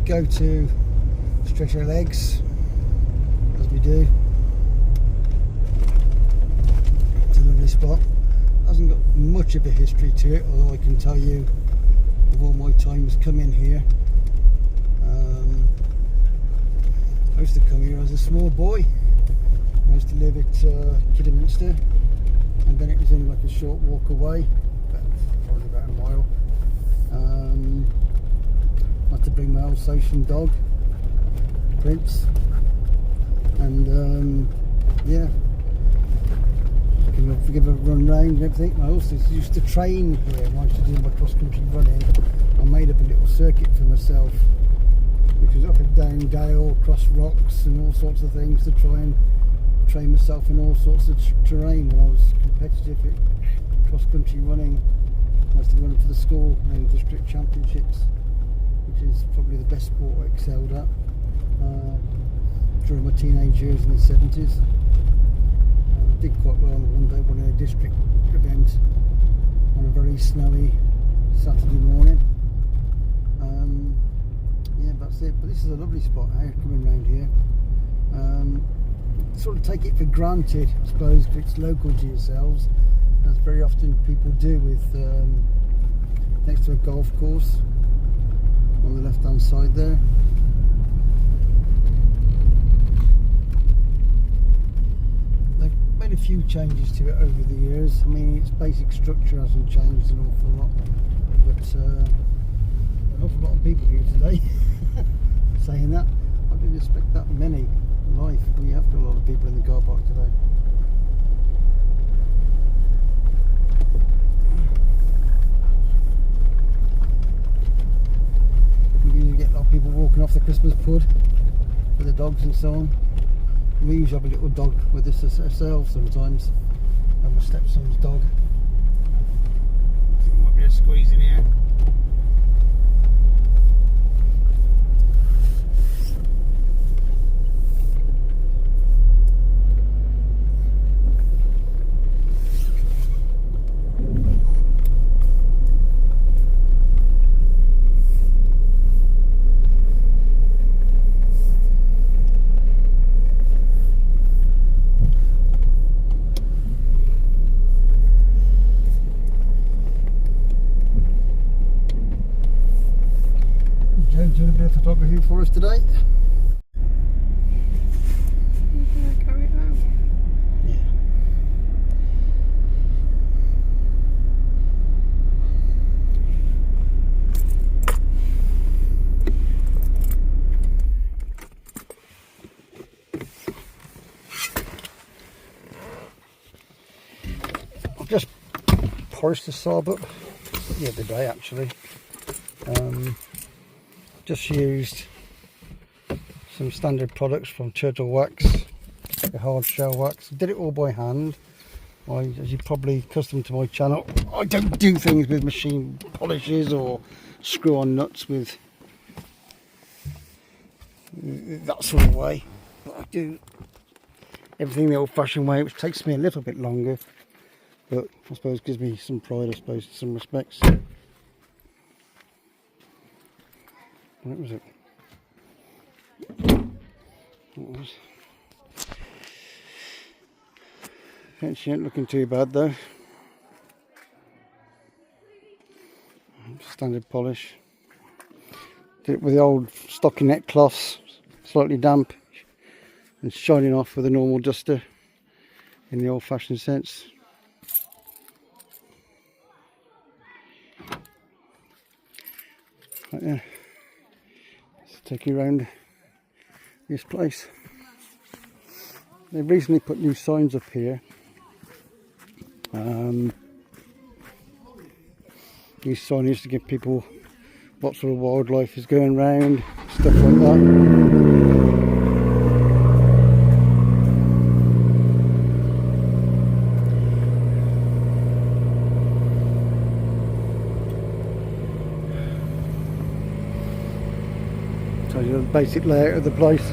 go to stretch our legs, as we do. It's a lovely spot. Hasn't got much of a history to it, although I can tell you of all my times coming here. I used to come here as a small boy. I used to live at Kidderminster, and then it was only like a short walk away, probably about a mile. I had to bring my Alsation dog, Prince, and yeah, if I give a run round and everything. I also used to train here when I used to do my cross-country running. I made up a little circuit for myself, which was up and down dale, across rocks and all sorts of things, to try and train myself in all sorts of terrain when I was competitive at cross-country running. I used to run for the school in district championships, which is probably the best sport I excelled at during my teenage years in the 70s. I did quite well on one day, won a district event on a very snowy Saturday morning. Yeah, that's it. But this is a lovely spot here, coming around here. Sort of take it for granted, I suppose, because it's local to yourselves, as very often people do with next to a golf course on the left hand side there. They've made a few changes to it over the years. I mean, its basic structure hasn't changed an awful lot, but an awful lot of people here today. Saying that, I didn't expect that many. Life, we have got a lot of people in the car park today. You get a lot of people walking off the Christmas pud with the dogs and so on. We usually have a little dog with us ourselves sometimes. And my stepson's dog. I think there might be a squeeze in here. Doing a bit of photography for us today. Carry it around. Yeah. I've just polished the Saab up the other day, actually. Just used some standard products from Turtle Wax, the hard shell wax. Did it all by hand. As you're probably accustomed to my channel, I don't do things with machine polishes or screw on nuts with that sort of way. But I do everything the old fashioned way, which takes me a little bit longer, but I suppose gives me some pride, I suppose, in some respects. What was it? What was? She ain't looking too bad though. Standard polish. Did it with the old stockinette cloths, slightly damp, and shining off with a normal duster in the old-fashioned sense. Right, yeah. Take you around this place. They've recently put new signs up here. These signs to give people what sort of wildlife is going around, stuff like that. Tells you the basic layout of the place.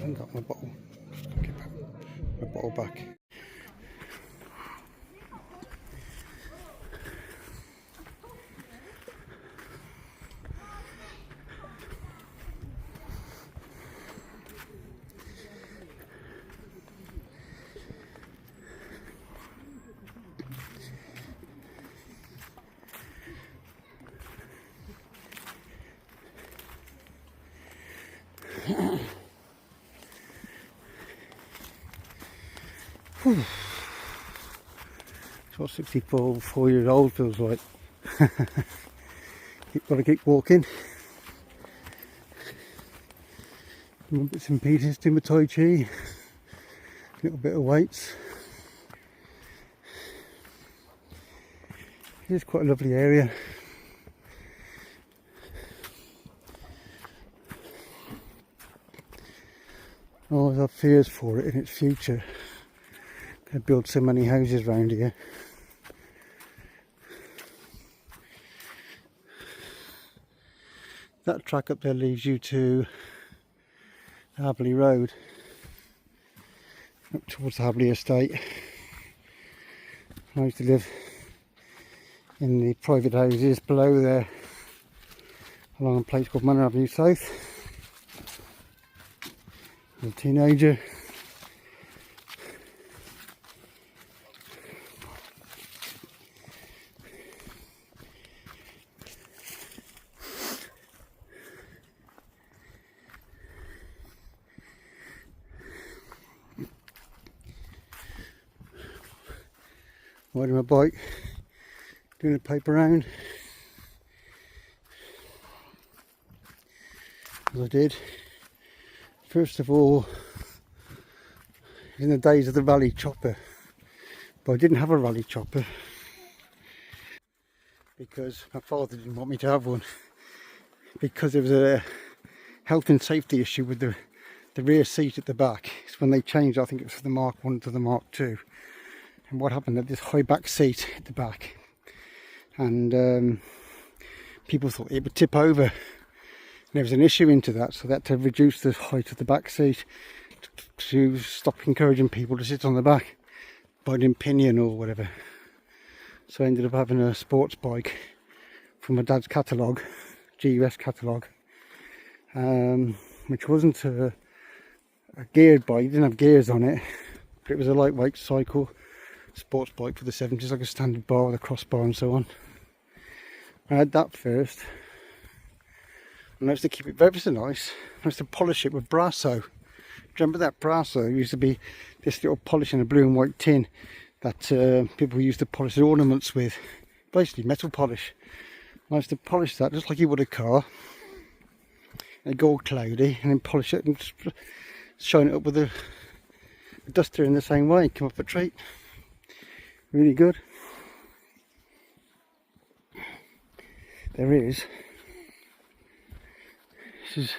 haven't got my bottle. Get my bottle back. That's what 64 years old feels like. Gotta keep walking. Bits and pieces, do my Tai Chi, a little bit of weights. It's quite a lovely area. I always have fears for it in its future. Going to build so many houses around here. That track up there leads you to Habberley Road, up towards the Habberley estate. I used to live in the private houses below there, along a place called Manor Avenue South. As a teenager. Riding my bike, doing a paper round, as I did. First of all, in the days of the Rayleigh Chopper, but I didn't have a Rayleigh Chopper because my father didn't want me to have one, because there was a health and safety issue with the rear seat at the back. It's when they changed, I think it was from the Mark 1 to the Mark 2. And what happened, that this high back seat at the back, and people thought it would tip over, and there was an issue into that, so they had to reduce the height of the back seat to stop encouraging people to sit on the back by an pinion or whatever. So I ended up having a sports bike from my dad's catalogue, GUS catalogue, which wasn't a geared bike. It didn't have gears on it, but it was a lightweight cycle sports bike for the 70s, like a standard bar with a crossbar and so on. I had that first, and I used to keep it very nice. I used to polish it with Brasso. Do you remember that Brasso? It used to be this little polish in a blue and white tin that people used to polish their ornaments with, basically metal polish. I used to polish that just like you would a car, and go all cloudy, and then polish it and just shine it up with a duster in the same way. Come up a treat. Really good. There is. This is.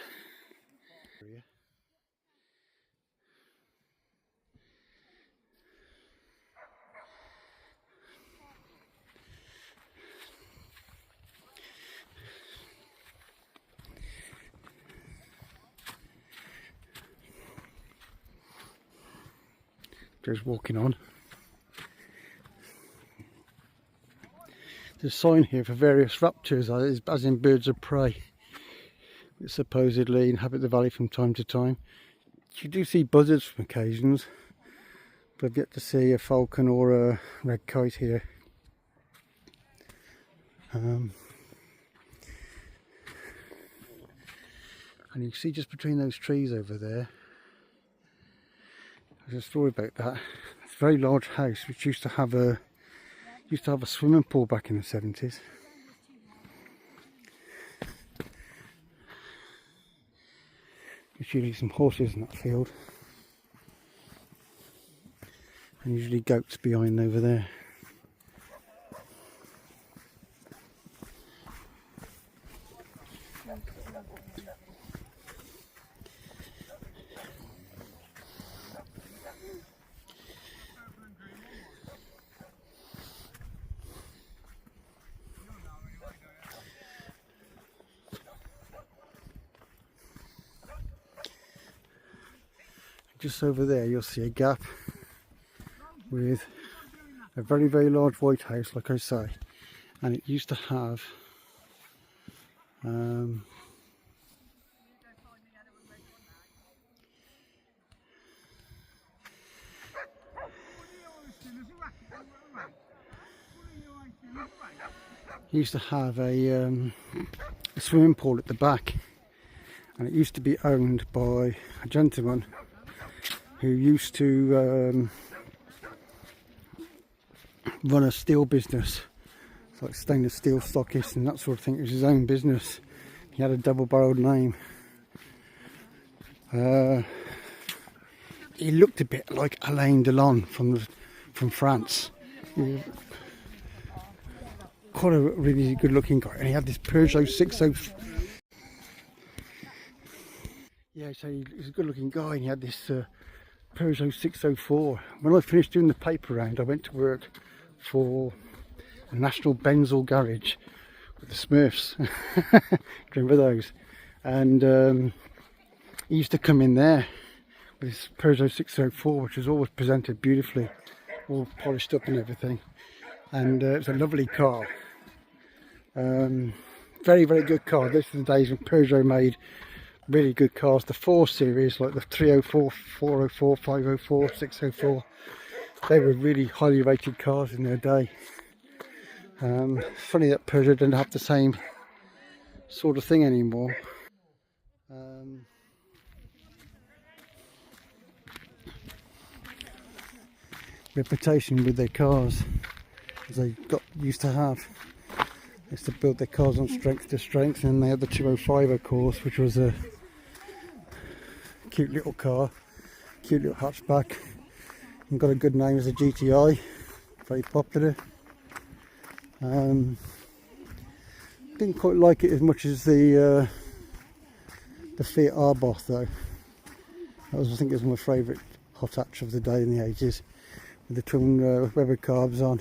Just walking on. There's a sign here for various raptors, as in birds of prey, that supposedly inhabit the valley from time to time. You do see buzzards from occasions, but I've yet to see a falcon or a red kite here. And you see just between those trees over there, there's a story about that. It's a very large house which used to have a swimming pool back in the 70s. There's usually some horses in that field, and usually goats behind over there. just over there you'll see a gap with a very, very large white house, like I say, and it used to have a swimming pool at the back, and it used to be owned by a gentleman who used to run a steel business, like stainless steel stockist and that sort of thing. It was his own business. He had a double-barreled name. He looked a bit like Alain Delon from France. Quite a really good-looking guy, and he had this Peugeot 604. Yeah, so he's a good-looking guy, and he had this Peugeot 604. When I finished doing the paper round, I went to work for a National Benzel garage with the Smurfs. Remember those? And he used to come in there with his Peugeot 604, which was always presented beautifully, all polished up and everything. And it was a lovely car. Very, very good car. This is the days when Peugeot made really good cars. The 4 Series, like the 304, 404, 504, 604, they were really highly rated cars in their day. Funny that Peugeot didn't have the same sort of thing anymore. Reputation with their cars, as they got used to have. They used to build their cars on strength to strength, and they had the 205 of course, which was a cute little car, cute little hatchback, and got a good name as a GTI, very popular. Didn't quite like it as much as the Fiat Arboth though. That was, I think, it was my favourite hot hatch of the day in the 80s, with the twin Weber carbs on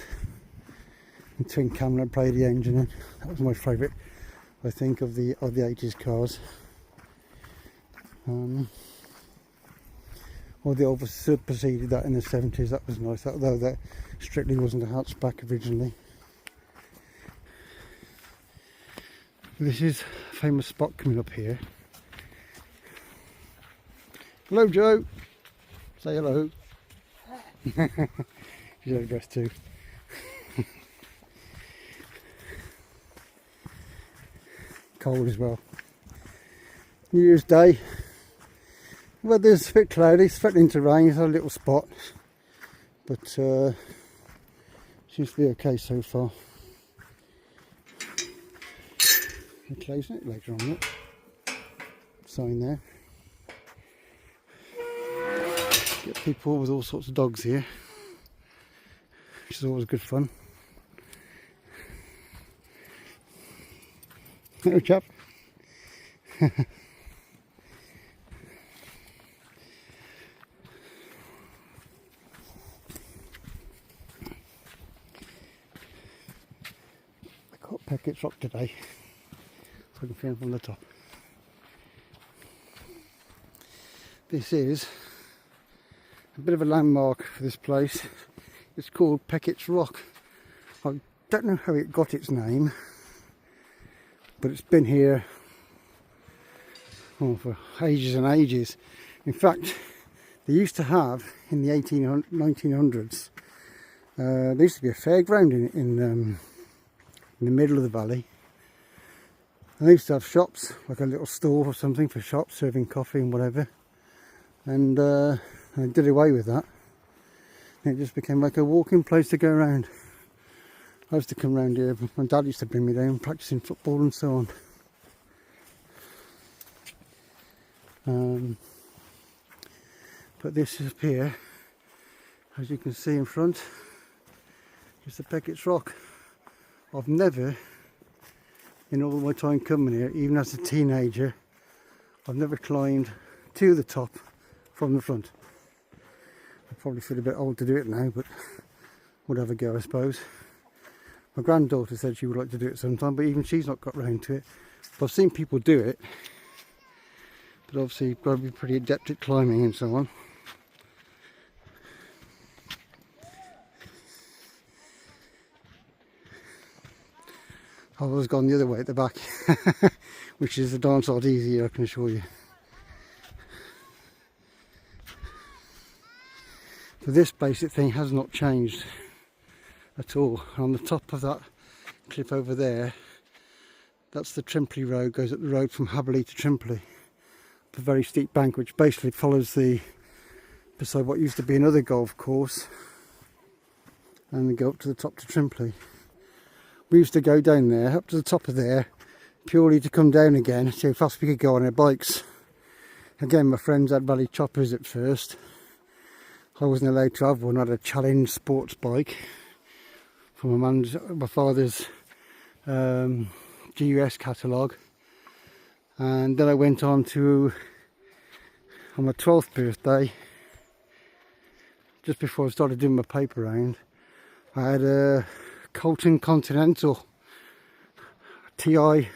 and twin Camlet Brady engine in. That was my favourite, I think, of the 80s cars. Well, the Ulva superseded that in the 70s. That was nice, although that strictly wasn't a hatchback originally. This is a famous spot coming up here. Hello, Joe. Say hello. She's out of breath too. Cold as well. New Year's Day. Weather's a bit cloudy, it's threatening to rain. It's a little spot, but seems to be okay so far. We're closing it later on. Look. Sign there. Get people with all sorts of dogs here, which is always good fun. Hello, chap. I caught Peckett's Rock today, so I can film from the top. This is a bit of a landmark for this place. It's called Peckett's Rock. I don't know how it got its name, but it's been here for ages and ages. In fact, they used to have, in the 1900s, there used to be a fairground in the middle of the valley. And they used to have shops, like a little store or something for shops, serving coffee and whatever. And they did away with that. And it just became like a walking place to go around. I used to come around here, my dad used to bring me down practicing football and so on. But this is up here, as you can see in front, is the Peckett's Rock. I've never, in all my time coming here, even as a teenager, I've never climbed to the top from the front. I probably feel a bit old to do it now, but would have a go, I suppose. My granddaughter said she would like to do it sometime, but even she's not got round to it. But I've seen people do it, but obviously you've got to be pretty adept at climbing and so on. I was gone the other way at the back, which is a darn sight easier, I can assure you. So this basic thing has not changed at all. On the top of that cliff over there, that's the Trimpley road, goes up the road from Habberley to Trimpley. A very steep bank which basically follows beside what used to be another golf course, and then go up to the top to Trimpley. We used to go down there, up to the top of there, purely to come down again, see how fast we could go on our bikes. Again, my friends had Rayleigh Choppers at first. I wasn't allowed to have one. I had a Challenge sports bike from my father's GUS catalogue. And then I went on my 12th birthday, just before I started doing my paper round, I had a Carlton Continental, TI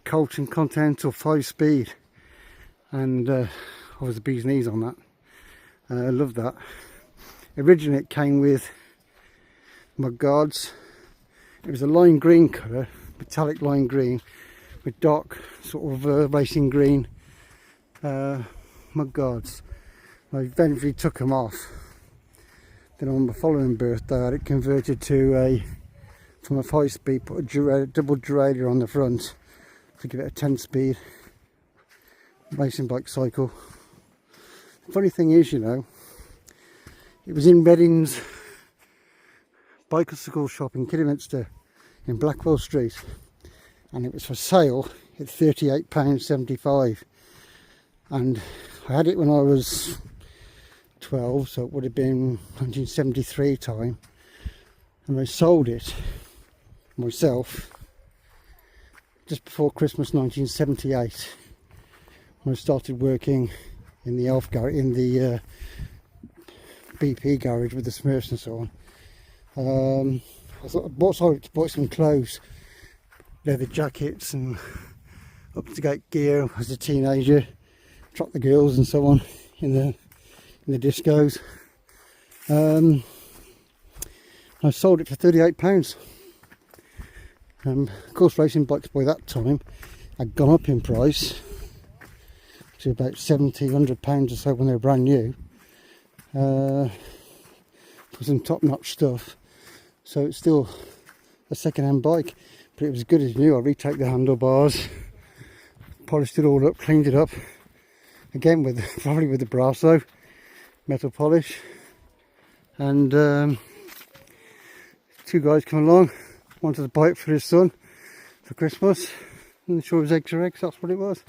Carlton Continental 5-speed, and I was the bee's knees on that. I loved that. Originally it came with mud guards. It was a lime green colour, metallic lime green, with dark sort of racing green mud guards. I eventually took them off. Then on my following birthday I had it converted to from a 5-speed, put a double derailleur on the front to give it a 10-speed racing bike cycle. The funny thing is, you know, it was in Reading's bicycle shop in Kidderminster in Blackwell Street, and it was for sale at £38.75, and I had it when I was 12, so it would have been 1973 time, and I sold it myself just before Christmas 1978, when I started working in the BP garage with the Smurfs and so on. I thought I bought some clothes, leather jackets and up-to-date gear as a teenager, trot the girls and so on in the discos. I sold it for £38. Of course, racing bikes by that time had gone up in price to about £1,700 or so when they were brand new, for some top-notch stuff. So it's still a second-hand bike, but it was as good as new. I retake the handlebars, polished it all up, cleaned it up again probably with the Brasso metal polish, and two guys come along, wanted to buy it for his son for Christmas, and sure it was eggs or eggs, that's what it was.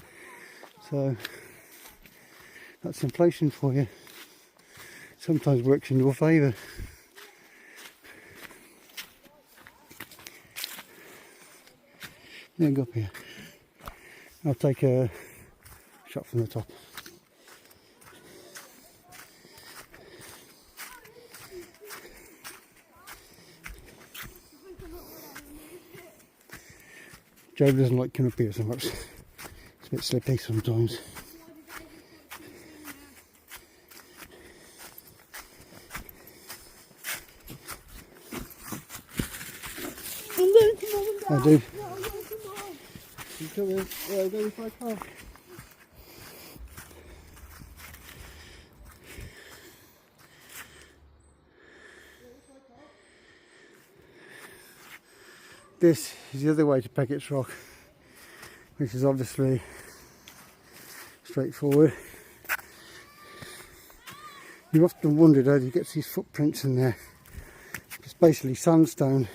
So that's inflation for you. Sometimes works in your favour. Then go up here. I'll take a shot from the top. Joe doesn't like coming up here so much. It's a bit slippy sometimes. I do. You coming? Yeah, go with my car. This is the other way to Peckett's Rock, which is obviously straightforward. You've often wondered how you get these footprints in there. It's basically sandstone,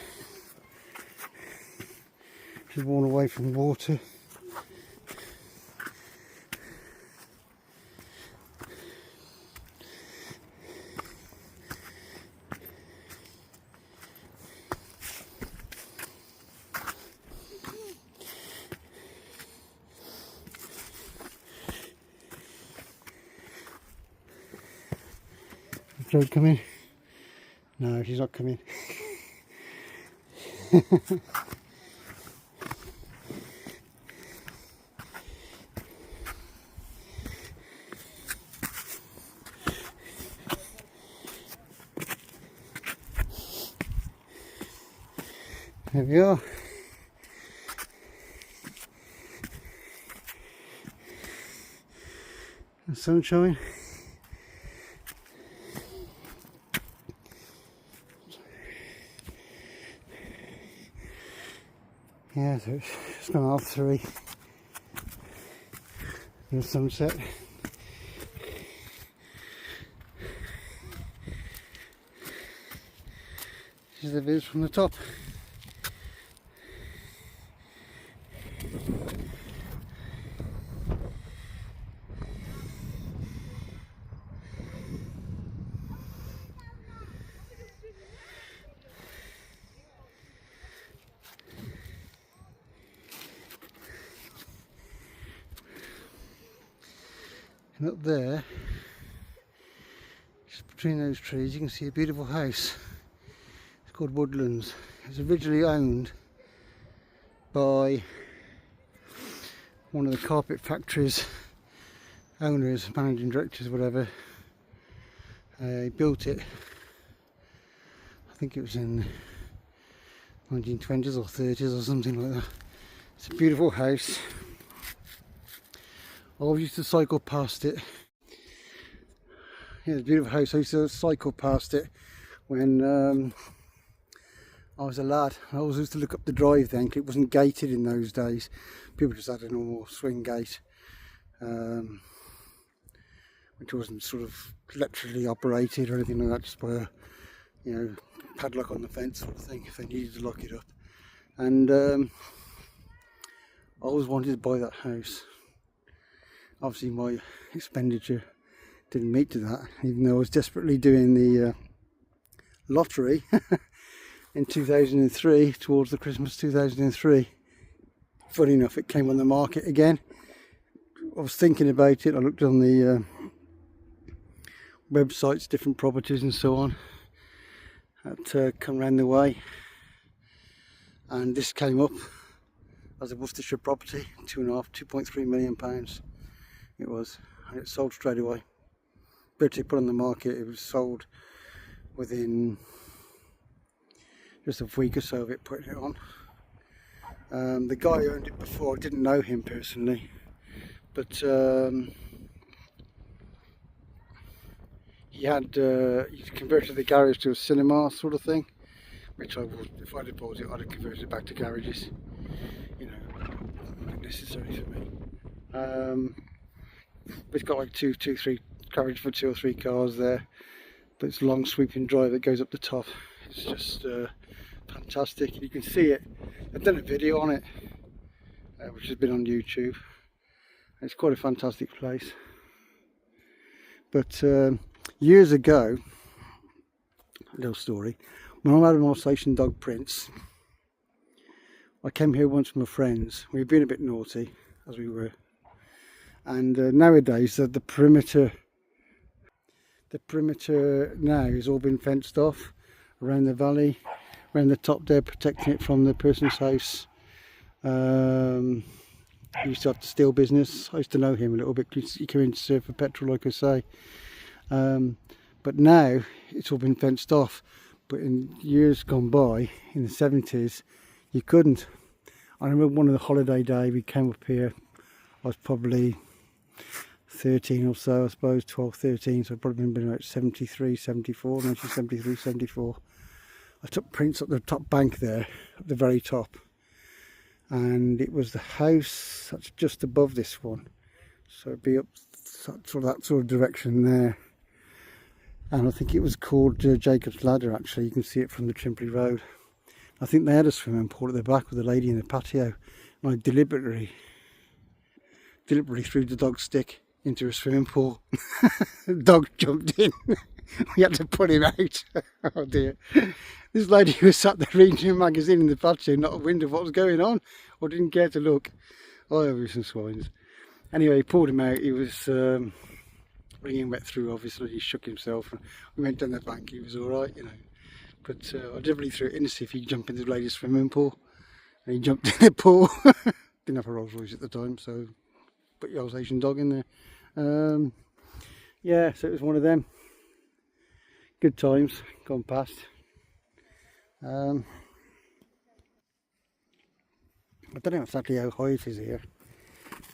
which is worn away from water. Joe come in? No, she's not coming. There we are. The sunshine. Yeah, so it's gone 3:30. The sunset. This is the views from the top. And up there, just between those trees, you can see a beautiful house. It's called Woodlands. It was originally owned by one of the carpet factories owners, managing directors, whatever. He built it, I think it was in 1920s or 30s or something like that. It's a beautiful house. I always used to cycle past it. Yeah, it's a beautiful house. I used to cycle past it when I was a lad. I always used to look up the drive then, because it wasn't gated in those days. People just had a normal swing gate, which wasn't sort of electrically operated or anything like that, just by a, you know, padlock on the fence sort of thing if they needed to lock it up. And I always wanted to buy that house. Obviously my expenditure didn't meet to that, even though I was desperately doing the lottery in 2003, towards the Christmas 2003. Funny enough, it came on the market again. I was thinking about it. I looked on the websites, different properties and so on that come round the way, and this came up as a Worcestershire property. 2.3 million pounds it was, and it sold straight away. Virtually put on the market. It was sold within just a week or so of it putting it on. The guy who owned it before, I didn't know him personally, but he converted the garage to a cinema sort of thing, which I would, if I'd have bought it, I'd have converted it back to garages, you know, necessary for me. It's got like three garage for 2 or 3 cars there, but it's a long sweeping drive that goes up the top. It's just fantastic. You can see it. I've done a video on it, which has been on YouTube. It's quite a fantastic place. But years ago, a little story, when I had an Alsatian dog, Prince, I came here once with my friends. We've been a bit naughty, as we were, and nowadays the perimeter now has all been fenced off around the valley, around the top there, protecting it from the person's house. He used to have the steel business. I used to know him a little bit because he came in to serve for petrol, like I say. But now it's all been fenced off. But in years gone by, in the 70s, you couldn't. I remember one of the holiday day we came up here. I was probably 13 or so, I suppose, 12, 13, so I'd probably been about 73, 74, 1973, 74. I took Prince up the top bank there, at the very top, and it was the house that's just above this one, so it'd be up sort of that sort of direction there. And I think it was called Jacob's Ladder, actually. You can see it from the Trimpley Road. I think they had a swimming pool at the back with a lady in the patio, and I deliberately threw the dog's stick into a swimming pool. The dog jumped in. We had to put him out. Oh dear. This lady was sat there reading a magazine in the patio, not a window of what was going on, or didn't care to look. Oh, there were some swines. Anyway, he pulled him out. He was wringing wet through, obviously. He shook himself. We went down the bank. He was alright, you know. But I deliberately threw it in to see if he'd jump into the lady's swimming pool. And he jumped in the pool. Didn't have a Rolls Royce at the time, so put your Alsatian dog in there. Yeah, so it was one of them. Good times gone past. I don't know exactly how high it is here,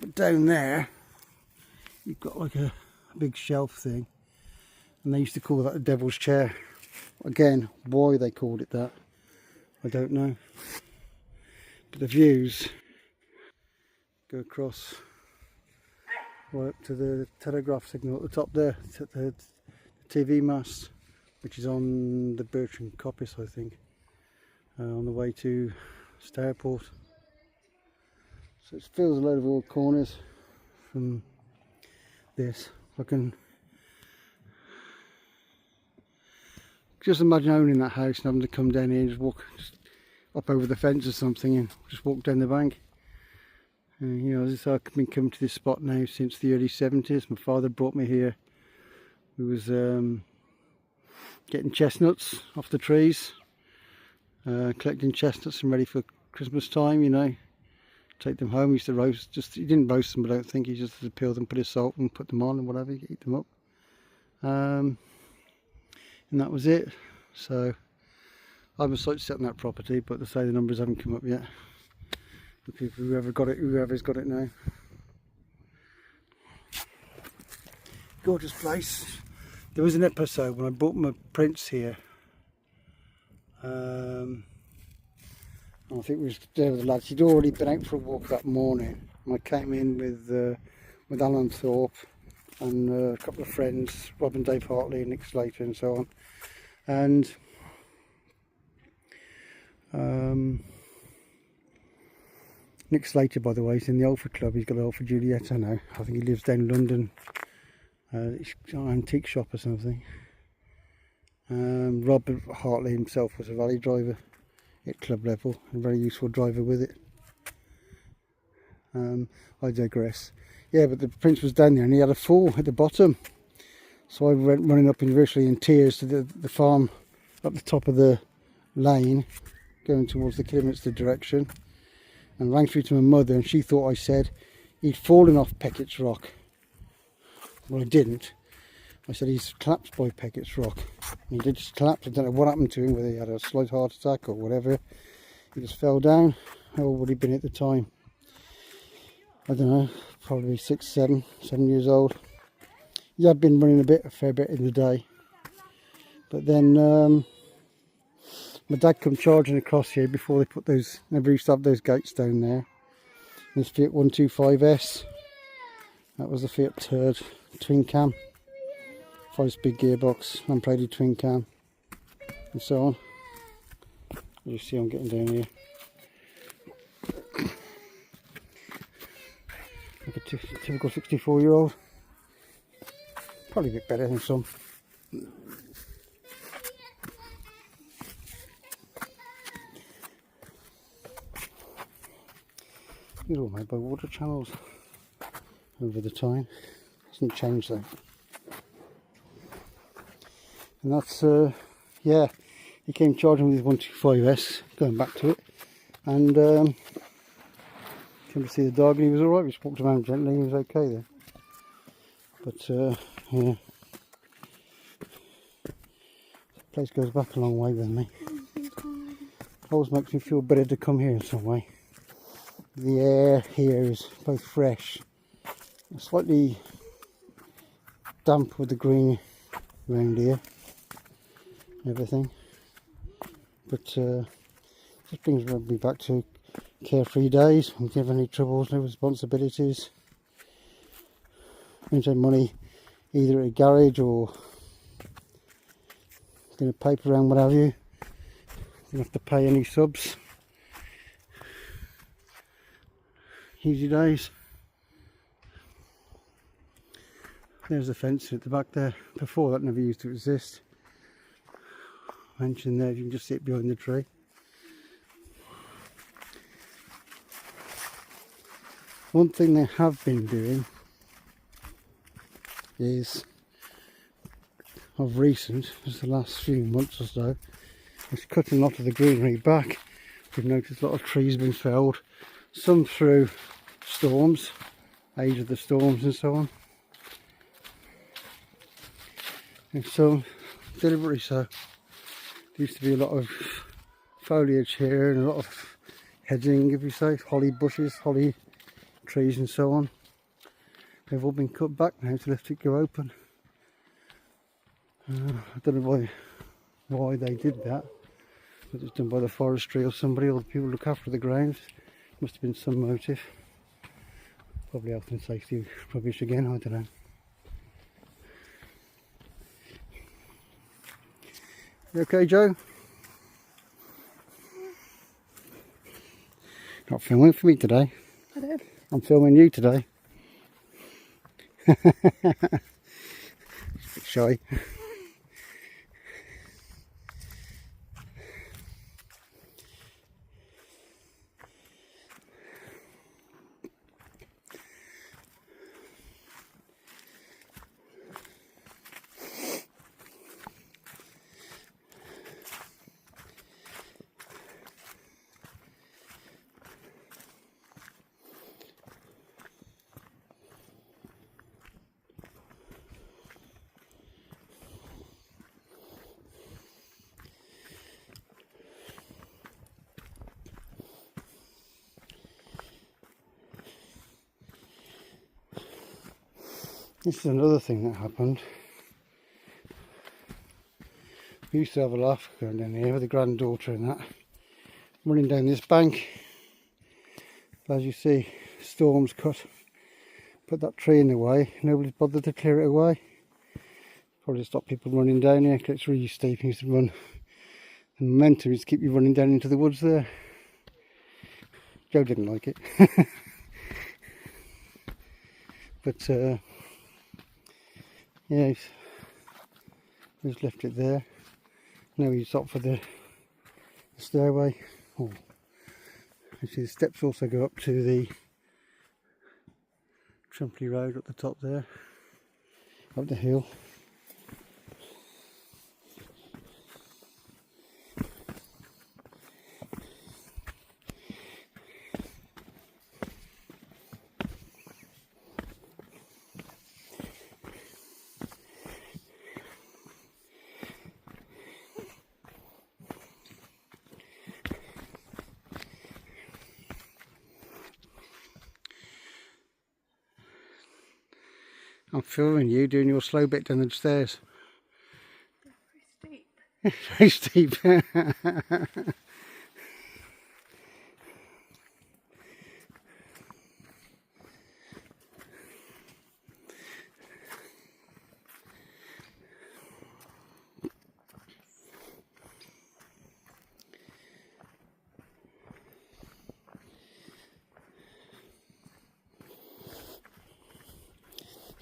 but down there you've got like a big shelf thing, and they used to call that a devil's chair. Again, why they called it that, I don't know. But the views go across right up to the telegraph signal at the top there, to the TV mast, which is on the Bertrand Coppice, I think, on the way to Starport. So it fills a load of all corners from this. I can just imagine owning that house and having to come down here and just walk up over the fence or something and just walk down the bank. You know, I've been coming to this spot now since the early 70s. My father brought me here. He was getting chestnuts off the trees, collecting chestnuts and ready for Christmas time, you know. Take them home. He used to roast, he didn't roast them, but I don't think, he just peeled them, put his salt and put them on and whatever, you eat them up. And that was it. So I was like to set on that property, but they say the numbers haven't come up yet. Whoever's got it now. Gorgeous place. There was an episode when I bought my prints here. I think we was there with the lads. He'd already been out for a walk that morning. And I came in with Alan Thorpe and a couple of friends, Rob and Dave Hartley and Nick Slater and so on. And Nick Slater, by the way, is in the Alford Club. He's got an Alford Julietta now. I think he lives down in London. It's an antique shop or something. Rob Hartley himself was a rally driver at club level, a very useful driver with it. I digress. Yeah, but the Prince was down there and he had a fall at the bottom. So I went running up virtually in tears to the farm up the top of the lane, going towards the Kidderminster direction, and rang through to my mother, and she thought I said he'd fallen off Peckett's Rock. Well, I didn't. I said he's collapsed by Peckett's Rock. And he did just collapse. I don't know what happened to him, whether he had a slight heart attack or whatever. He just fell down. How old would he have been at the time? I don't know, probably 7 years old. He had been running a fair bit in the day. But then my dad come charging across here before they put those, never used to have those gates down there. This Fiat 125S. That was the Fiat Turd twin cam. 5-speed gearbox, unplated twin cam, and so on. As you see, I'm getting down here. Like a typical 64-year-old. Probably a bit better than some. These are all made by water channels over the time. Hasn't changed though. And that's, yeah, he came charging with his 125S, going back to it, and came to see the dog, and he was alright. We just walked around gently, he was okay then. But, yeah, the place goes back a long way with me. Always makes me feel better to come here in some way. The air here is both fresh, slightly damp with the green around here. Everything, but just brings me back to carefree days. I don't have any troubles, no responsibilities. Don't have money either at a garage or doing a paper round, what have you. Don't have to pay any subs. Easy days. There's the fence at the back there. Before that never used to exist. Mentioned there, you can just see it behind the tree. One thing they have been doing is, of recent, just the last few months or so, is cutting a lot of the greenery back. We've noticed a lot of trees being felled, some through storms, age of the storms and so on, and some deliberately so. There used to be a lot of foliage here and a lot of hedging, if you say, holly bushes, holly trees and so on. They've all been cut back now to let it go open. I don't know why they did that. Whether it's done by the forestry or somebody, or the people who look after the grounds. Must have been some motive. Probably health and safety rubbish again, I don't know. You okay, Joe? Not filming for me today. I did. I'm filming you today. Shy. This is another thing that happened. We used to have a laugh going down here with the granddaughter and that, running down this bank. But as you see, storms put that tree in the way. Nobody's bothered to clear it away. Probably stop people running down here because it's really steep. You used to run. The momentum is to keep you running down into the woods there. Joe didn't like it. But yeah, he's left it there. Now he's up for the stairway. Oh, actually the steps also go up to the Trumpley Road up the top there, up the hill. I'm filming you doing your slow bit down the stairs. Very steep. Very steep.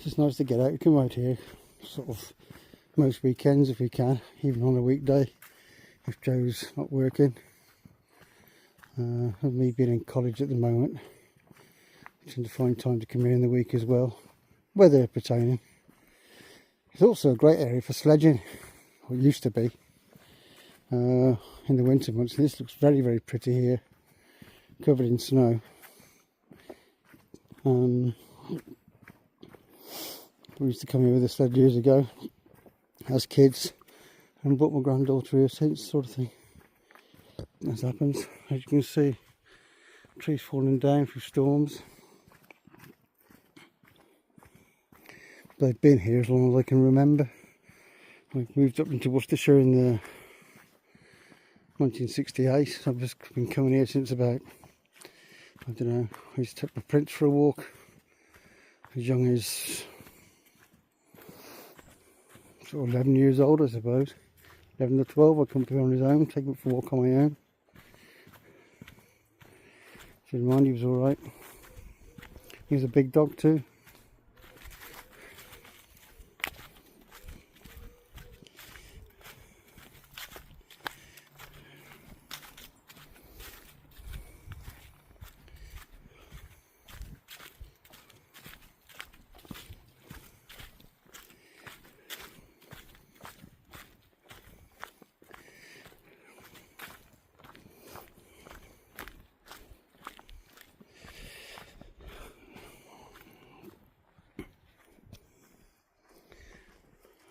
It's nice to get out, come out here sort of most weekends if we can, even on a weekday if Joe's not working. And me being in college at the moment, I tend to find time to come here in the week as well, weather pertaining. It's also a great area for sledging, or it used to be, in the winter months. And this looks very, very pretty here, covered in snow. We used to come here with a sled years ago as kids and brought my granddaughter here since, sort of thing. As happens, as you can see, trees falling down through storms. They've been here as long as I can remember. I moved up into Worcestershire in the 1968, so I've just been coming here since about, I don't know, I used to take my prince for a walk as young as sort of 11 years old, I suppose. 11 or 12, I come to him on his own, take him for a walk on my own. So mind, he was alright. He was a big dog too.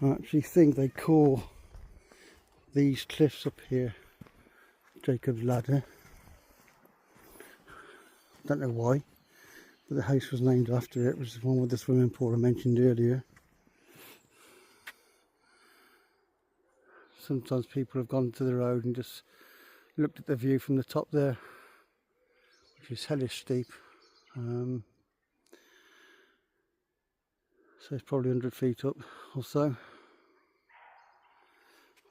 I actually think they call these cliffs up here Jacob's Ladder. Don't know why. But the house was named after it, which is the one with the swimming pool I mentioned earlier. Sometimes people have gone to the road and just looked at the view from the top there, which is hellish steep. So it's probably 100 feet up or so.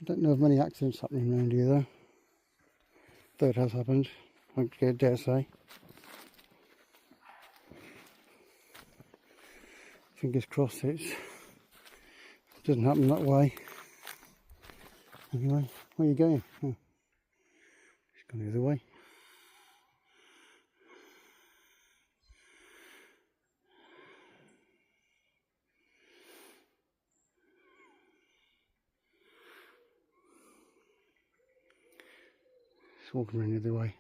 I don't know of many accidents happening around here though it has happened, I dare say. Fingers crossed it doesn't happen that way. Anyway, where are you going? Oh, it's gone the other way. It's walking around the other way.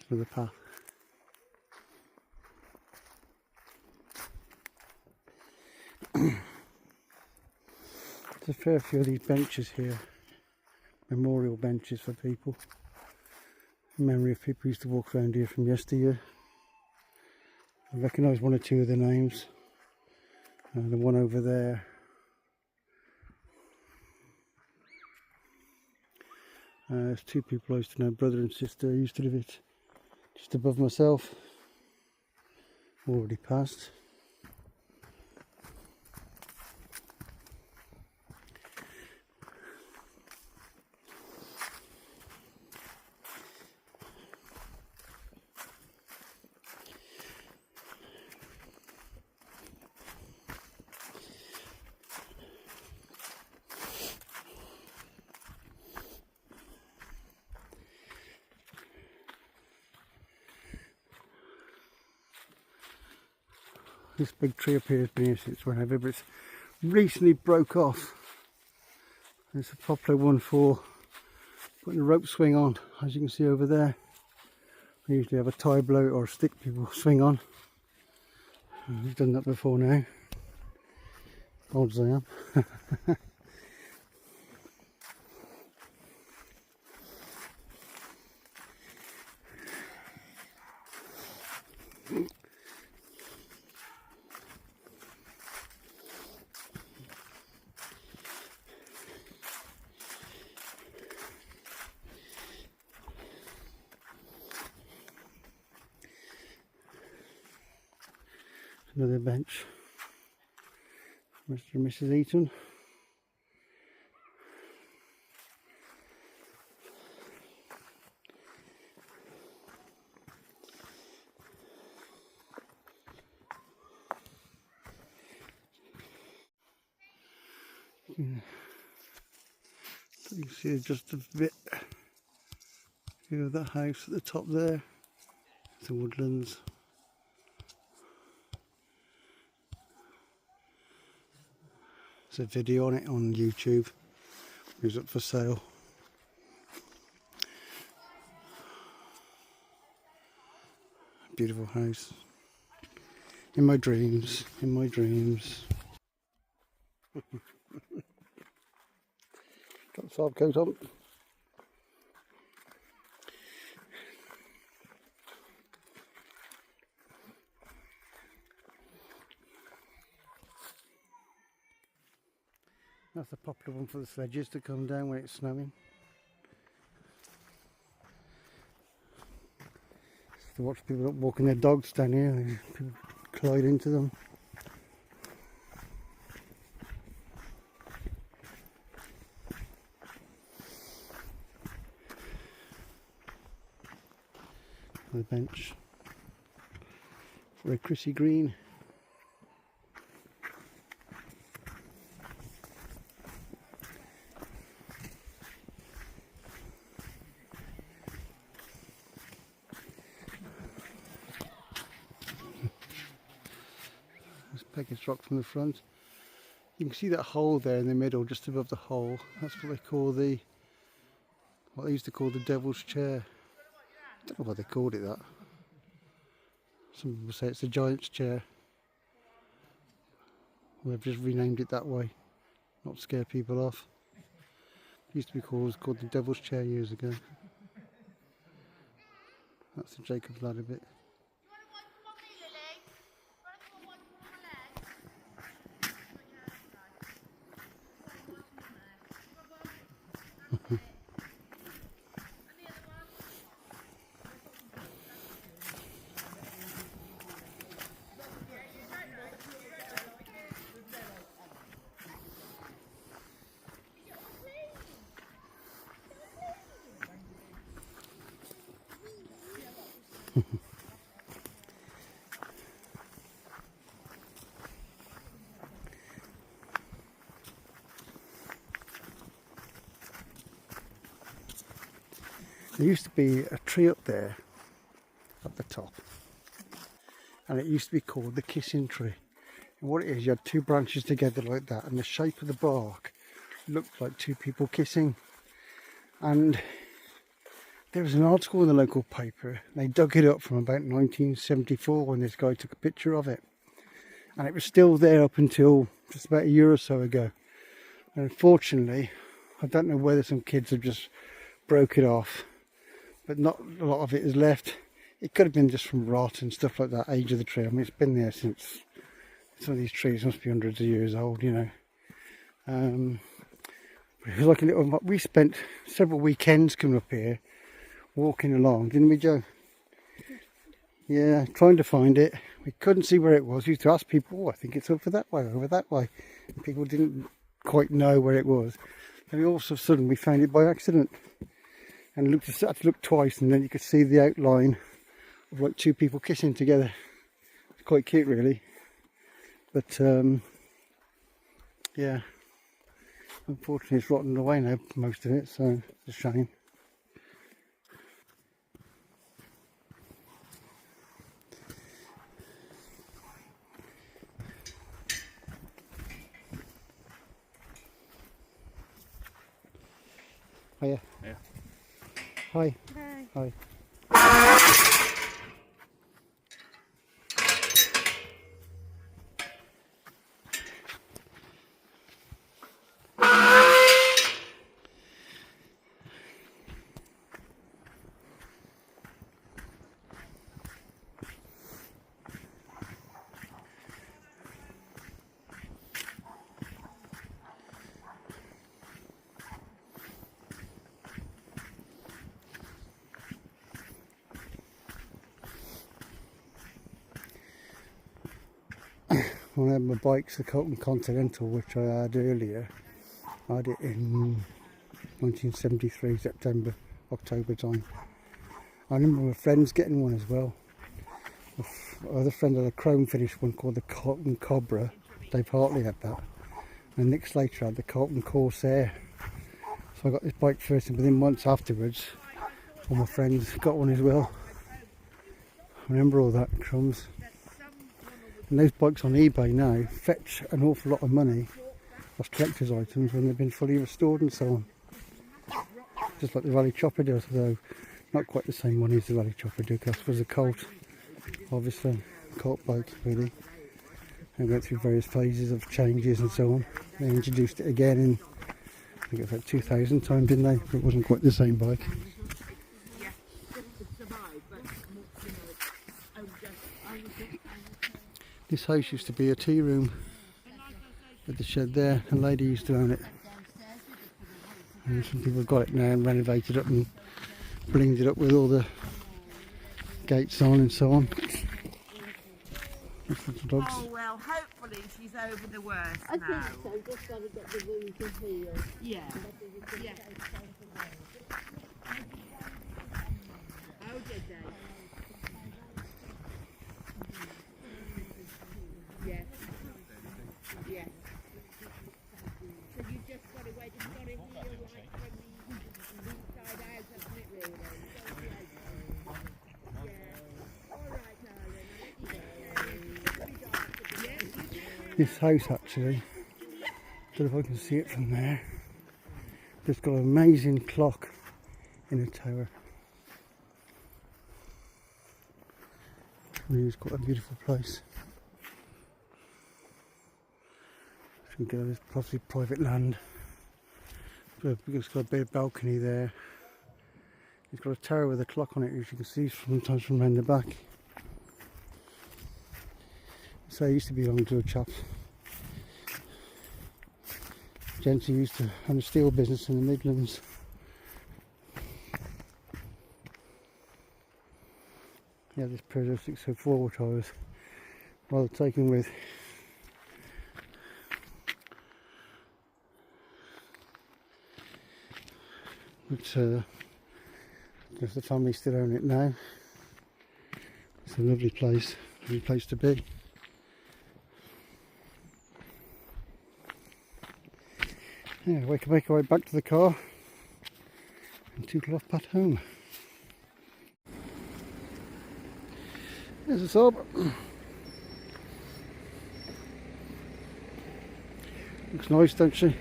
Through the path. There's a fair few of these benches here. Memorial benches for people. In memory of people who used to walk around here from yesteryear. I recognise one or two of the names. The one over there. There's two people I used to know, brother and sister. I used to live it just above myself. Already passed. This big tree up here has been here since whenever, but it's recently broke off. It's a popular one for putting a rope swing on, as you can see over there. I usually have a tie blow or a stick people swing on. We've done that before now. Old as I am. Another bench. Mr. and Mrs. Eaton. So you can see just a bit of that house at the top there. The woodlands. There's a video on it on YouTube. It's up for sale. Beautiful house. In my dreams. In my dreams. Got the Saab coat on. That's a popular one for the sledges to come down when it's snowing. To watch people walking their dogs down here, people collide into them. The bench. Very Chrissy green. Package rock from the front. You can see that hole there in the middle, just above the hole. That's what they call what they used to call the Devil's Chair. I don't know why they called it that. Some people say it's a giant's chair. Well, they've just renamed it that way, not to scare people off. It used to be called the Devil's Chair years ago. That's the Jacob's Ladder bit. There used to be a tree up there at the top, and it used to be called the kissing tree. And what it is, you had two branches together like that, and the shape of the bark looked like two people kissing. And there was an article in the local paper. They dug it up from about 1974 when this guy took a picture of it, and it was still there up until just about a year or so ago. And unfortunately, I don't know whether some kids have just broke it off, but not a lot of it is left. It could have been just from rot and stuff like that, age of the tree. I mean, it's been there since, some of these trees must be hundreds of years old, you know. It was like a little, we spent several weekends coming up here, walking along, didn't we, Joe? Yeah, trying to find it. We couldn't see where it was. We used to ask people, oh, I think it's over that way, over that way. And people didn't quite know where it was. And all of a sudden we found it by accident. And had to look twice, and then you could see the outline of like two people kissing together. It's quite cute, really. But yeah, unfortunately it's rotten away now, most of it, so it's a shame. Hiya. Yeah. Hi. Hi. Hi. One of my bikes, the Carlton Continental, which I had earlier. I had it in 1973, September, October time. I remember my friends getting one as well. My other friend had a chrome finish one called the Carlton Cobra. Dave Hartley had that. And Nick Slater had the Carlton Corsair. So I got this bike first, and within months afterwards, all my friends got one as well. I remember all that, crumbs. And those bikes on eBay now fetch an awful lot of money as collector's items when they've been fully restored and so on. Just like the Rayleigh Chopper does, though not quite the same money as the Rayleigh Chopper did, because it was a Colt, obviously, Colt bike really. And went through various phases of changes and so on. They introduced it again in, I think it was about 2000 time, didn't they? But it wasn't quite the same bike. This house used to be a tea room with the shed there. A lady used to own it. And some people got it now and renovated it and blinged it up with all the gates on and so on. Dogs. Oh well, hopefully she's over the worst I now. think so, just got to get the wound to heal. Yeah. Yeah. Oh, did they? Yeah. Yeah. So you just got to wait, it's got to heal like from the inside out, hasn't it really? Yeah. All right, darling. This house actually, don't know if I can see it from there, it's got an amazing clock in a tower. It's quite a beautiful place. You can go, there's probably private land. It's got a big balcony there. It's got a tower with a clock on it, which you can see sometimes from around the back. So it used to belong to a chap. Gents who used to own a steel business in the Midlands. Yeah, this Peugeot 604, which I was rather taken with. But does the family still own it now? It's a lovely place to be. Yeah, we can make our way back to the car and tootle off back home. There's a Saab. Looks nice, don't she?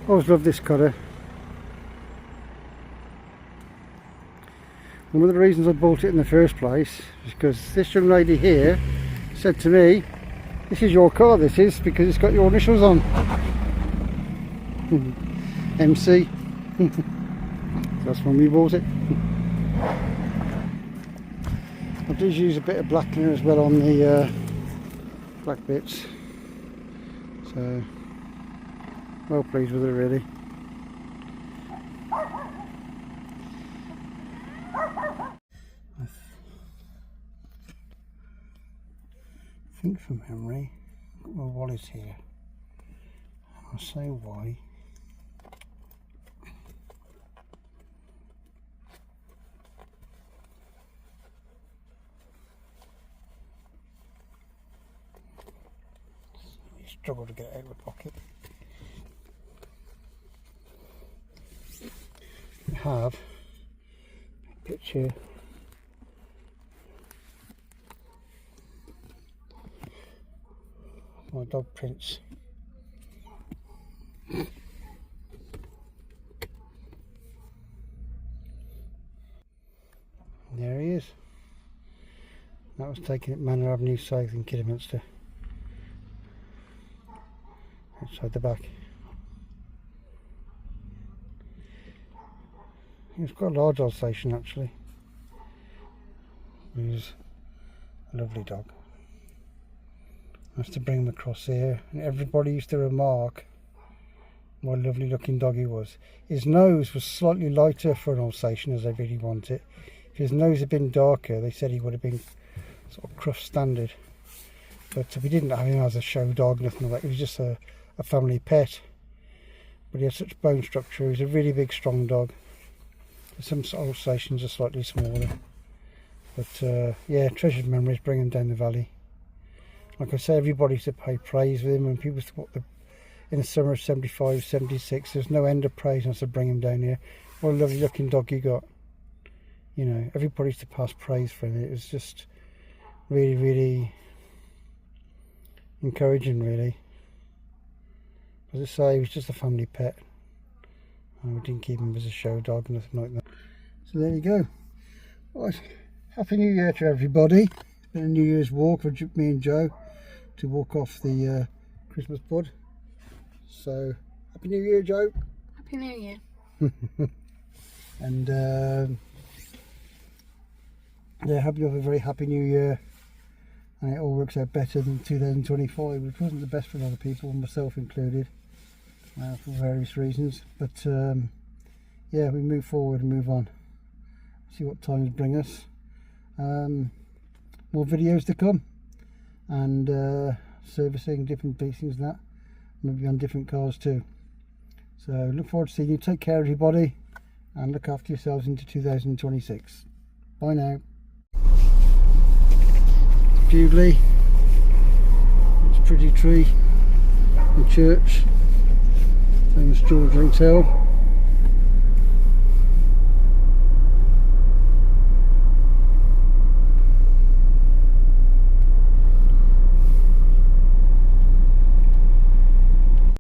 Always love this colour. One of the reasons I bought it in the first place is because this young lady here said to me, "This is your car, this is, because it's got your initials on." MC. That's when we bought it. I do use a bit of blackener as well on the black bits, so well pleased with it really. I think from memory I've got my wallet here. I'll say why. Struggle to get it out of the pocket. I have a picture of my dog Prince. There he is. That was taken at Manor Avenue South in Kidderminster. Outside the back. It's quite a large Alsation actually. He's a lovely dog. I used to bring him across here and everybody used to remark what a lovely looking dog he was. His nose was slightly lighter for an Alsatian as they really want it. If his nose had been darker they said he would have been sort of Cruft standard. But we didn't have him as a show dog, nothing like that. He was just a family pet, but he had such bone structure. He was a really big strong dog. Some Alsatians are slightly smaller, but yeah, treasured memories. Bring him down the valley. Like I say, everybody used to pay praise with him, and people thought that in the summer of 75, 76 there's no end of praise once to bring him down here. What a lovely looking dog you got. You know, everybody used to pass praise for him. It was just really encouraging really. As I say, he was just a family pet. We didn't keep him as a show dog, nothing like that. So there you go. Right, Happy New Year to everybody. It's been a New Year's walk for me and Joe to walk off the Christmas bud. So, Happy New Year, Joe. Happy New Year. And yeah, hope you have a very happy New Year. And it all works out better than 2025, which wasn't the best for a lot of people, myself included, for various reasons. But yeah, we move forward and move on. See what times bring us. More videos to come, and servicing different pieces and that, maybe on different cars too. So look forward to seeing you. Take care everybody, and look after yourselves into 2026. Bye now. Bewley, it's a pretty tree, the church, famous George Hotel.